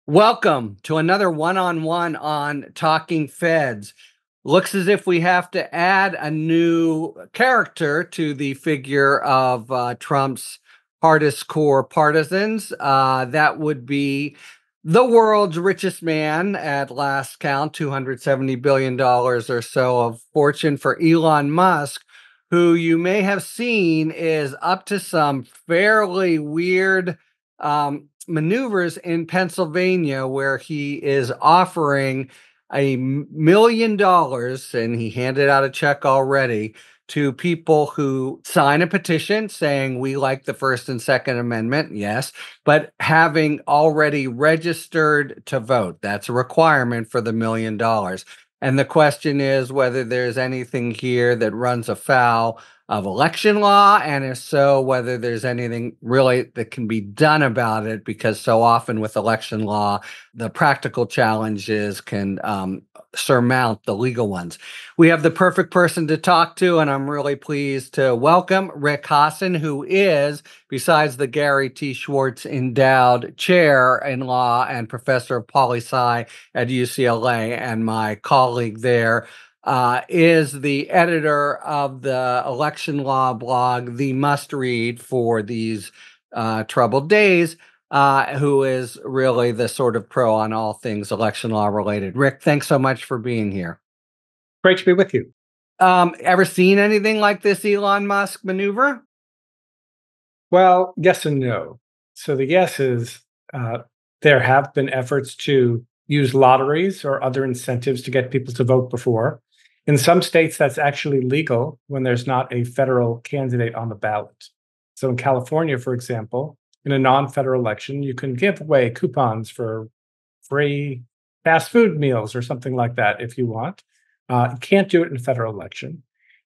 Welcome to another one-on-one on Talking Feds. Looks as if we have to add a new character to the figure of Trump's hardest core partisans. That would be the world's richest man at last count, $270 billion or so of fortune for Elon Musk, who you may have seen is up to some fairly weird maneuvers in Pennsylvania, where he is offering $1 million, and he handed out a check already to people who sign a petition saying we like the First and Second Amendment, yes, but having already registered to vote. That's a requirement for the $1 million. And the question is whether there's anything here that runs afoul of election law, and if so, whether there's anything really that can be done about it, because so often with election law, the practical challenges can surmount the legal ones. We have the perfect person to talk to, and I'm really pleased to welcome Rick Hasen, who is, besides the Gary T. Schwartz Endowed Chair in Law and Professor of Poli-Sci at UCLA, and my colleague there, is the editor of the election law blog, The Must Read for these troubled days, who is really the sort of pro on all things election law related. Rick, thanks so much for being here. Great to be with you. Ever seen anything like this Elon Musk maneuver? Well, yes and no. So the yes is there have been efforts to use lotteries or other incentives to get people to vote before. In some states, that's actually legal when there's not a federal candidate on the ballot. So in California, for example, in a non-federal election, you can give away coupons for free fast food meals or something like that if you want. You can't do it in a federal election.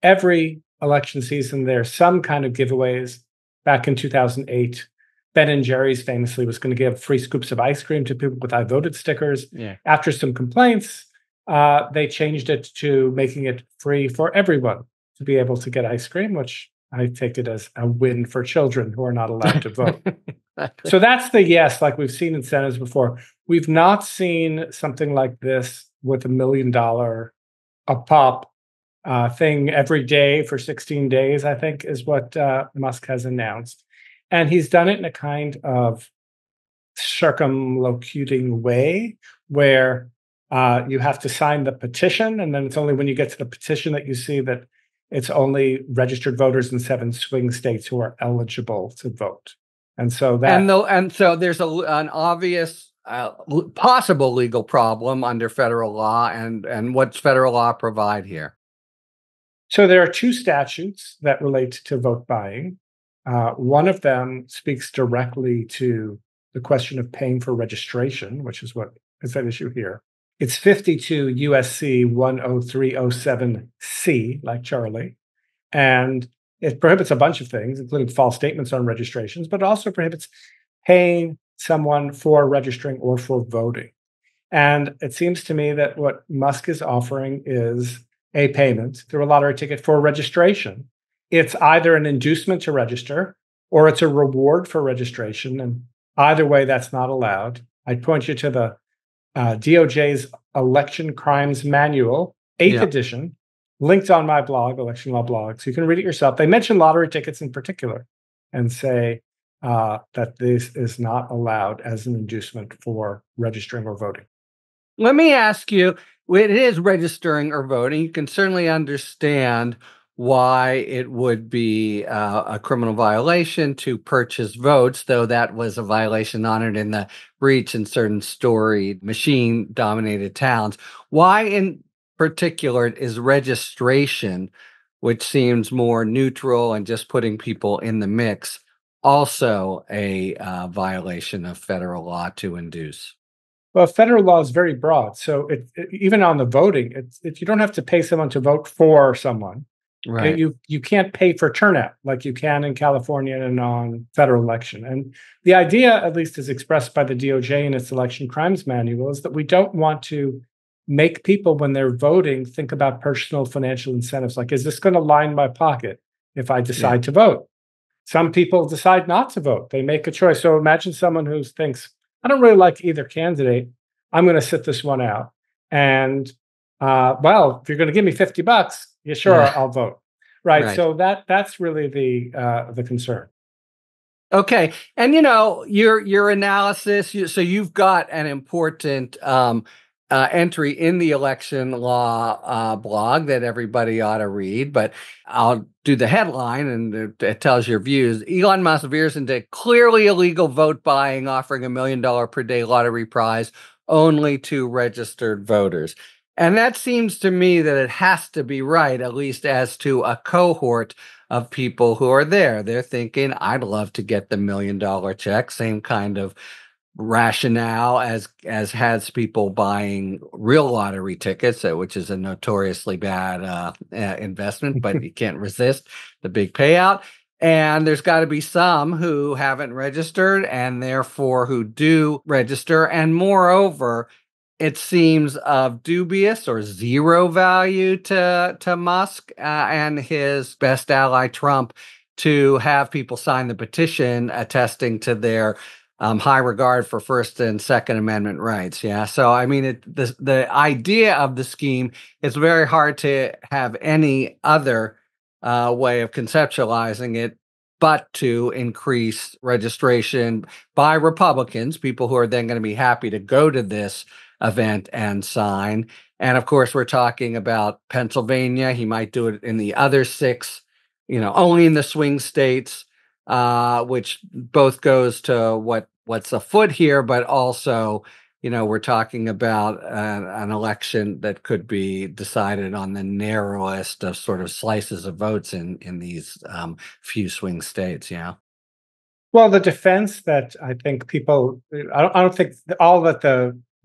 Every election season, there's some kind of giveaways. Back in 2008, Ben & Jerry's famously was going to give free scoops of ice cream to people with I voted stickers. Yeah. After some complaints, they changed it to making it free for everyone to be able to get ice cream, which I take it as a win for children who are not allowed to vote. Exactly. So that's the yes, like we've seen incentives before. We've not seen something like this with $1 million a pop thing every day for 16 days, I think, is what Musk has announced. And he's done it in a kind of circumlocuting way where you have to sign the petition, and then it's only when you get to the petition that you see that it's only registered voters in 7 swing states who are eligible to vote. And so there's an obvious possible legal problem under federal law, and what's federal law provide here? So there are 2 statutes that relate to vote buying. One of them speaks directly to the question of paying for registration, which is what is at issue here. It's 52 USC 10307C, like Charlie, and it prohibits a bunch of things, including false statements on registrations, but it also prohibits paying someone for registering or for voting. And it seems to me that what Musk is offering is a payment through a lottery ticket for registration. It's either an inducement to register or it's a reward for registration. And either way, that's not allowed. I'd point you to the DOJ's Election Crimes Manual, 8th edition, linked on my blog, Election Law Blog, so you can read it yourself. They mention lottery tickets in particular and say that this is not allowed as an inducement for registering or voting. Let me ask you, it is registering or voting. You can certainly understand why it would be a criminal violation to purchase votes, though that was a violation honored in the breach in certain storied machine-dominated towns. Why in particular is registration, which seems more neutral and just putting people in the mix, also a violation of federal law to induce? Well, federal law is very broad. So even on the voting, you don't have to pay someone to vote for someone. Right. You can't pay for turnout like you can in California in a non-federal election. And the idea, at least as expressed by the DOJ in its Election Crimes Manual, is that we don't want to make people, when they're voting, think about personal financial incentives. Like, is this going to line my pocket if I decide to vote? Some people decide not to vote. They make a choice. So imagine someone who thinks, I don't really like either candidate. I'm going to sit this one out. And well, if you're going to give me $50, yeah, Yeah, sure, I'll vote. Right. right. So that's really the concern. Okay. And your analysis, so you've got an important entry in the election law blog that everybody ought to read, but I'll do the headline and it tells your views. Elon Musk veers into clearly illegal vote buying, offering $1 million per day lottery prize only to registered voters. And that seems to me that it has to be right, at least as to a cohort of people who are there. They're thinking, I'd love to get the $1 million check. Same kind of rationale as has people buying real lottery tickets, which is a notoriously bad investment, but you can't resist the big payout. And there's got to be some who haven't registered and therefore who do register. And moreover, it seems of dubious or zero value to Musk and his best ally Trump to have people sign the petition attesting to their high regard for First and Second Amendment rights. Yeah, so I mean, the idea of the scheme is very hard to have any other way of conceptualizing it but to increase registration by Republicans, people who are then going to be happy to go to this event and sign. And of course, we're talking about Pennsylvania. He might do it in the other six, only in the swing states, which both goes to what's afoot here, but also, we're talking about an election that could be decided on the narrowest of sort of slices of votes in these few swing states. Yeah. Well, the defense that I think people, I don't think all that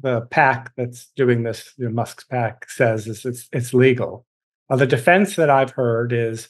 the PAC that's doing this, Musk's PAC says is it's legal. The defense that I've heard is,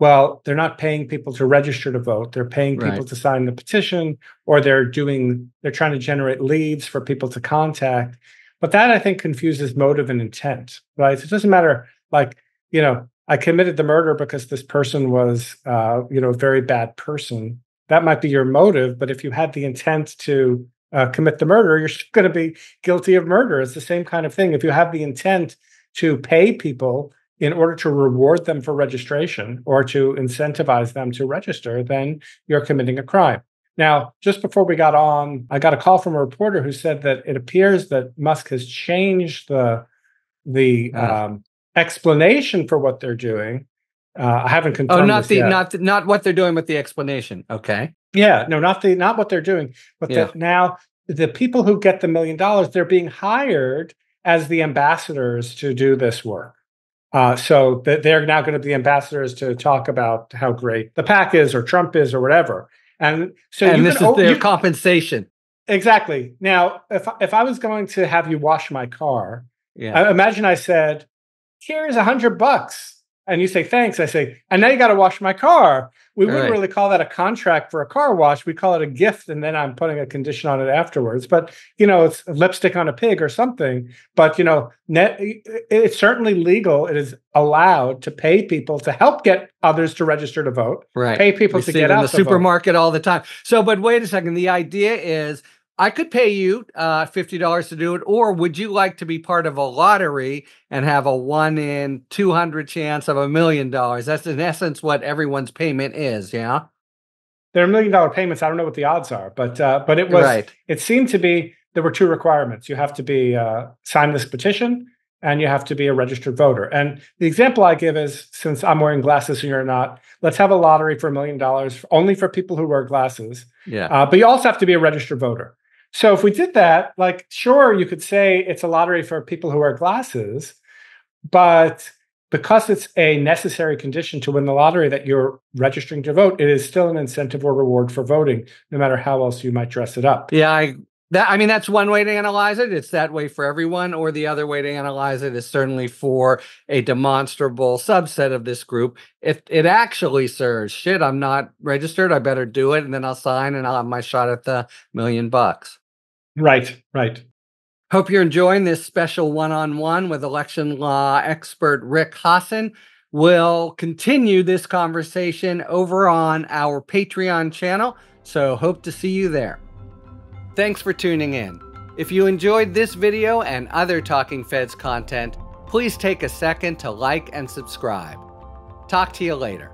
well, they're not paying people to register to vote. They're paying people Right. to sign the petition, or they're trying to generate leads for people to contact. But that I think confuses motive and intent, right? So it doesn't matter, like, I committed the murder because this person was, a very bad person. That might be your motive, but if you had the intent to commit the murder, you're going to be guilty of murder. It's the same kind of thing. If you have the intent to pay people in order to reward them for registration or to incentivize them to register, then you're committing a crime. Now, just before we got on, I got a call from a reporter who said that it appears that Musk has changed the explanation for what they're doing. I haven't confirmed not this the yet. not what they're doing with the explanation. Okay. Yeah, no, not what they're doing, but Yeah. that now the people who get the $1 million, they're being hired as the ambassadors to do this work. So that they're now going to be ambassadors to talk about how great the PAC is, or Trump is, or whatever. And so And you this can is their compensation. exactly. Now, if I was going to have you wash my car, Yeah. imagine I said, "Here's $100," and you say, "Thanks." I say, "And now you got to wash my car." We wouldn't Right. really call that a contract for a car wash. We call it a gift, and then I'm putting a condition on it afterwards. But it's lipstick on a pig or something. But it's certainly legal. It is allowed to pay people to help get others to register to vote. Right. Pay people We to see it get in the out to vote. supermarket all the time. So, but wait a second. The idea is I could pay you $50 to do it, or would you like to be part of a lottery and have a 1 in 200 chance of $1 million? That's in essence what everyone's payment is. Yeah. There are $1 million payments. I don't know what the odds are, but Right. it seemed to be there were two requirements. You have to be sign this petition, and you have to be a registered voter. And the example I give is, since I'm wearing glasses and you're not, let's have a lottery for $1 million only for people who wear glasses. Yeah. But you also have to be a registered voter. So if we did that, like, sure, you could say it's a lottery for people who wear glasses, but because it's a necessary condition to win the lottery that you're registering to vote, it is still an incentive or reward for voting, no matter how else you might dress it up. Yeah. I mean, that's one way to analyze it. It's that way for everyone. Or the other way to analyze it is certainly for a demonstrable subset of this group. If it actually serves, shit, I'm not registered, I better do it. And then I'll sign and I'll have my shot at the $1 million. Right, right. Hope you're enjoying this special one-on-one with election law expert Rick Hasen. We'll continue this conversation over on our Patreon channel. So hope to see you there. Thanks for tuning in. If you enjoyed this video and other Talking Feds content, please take a second to like and subscribe. Talk to you later.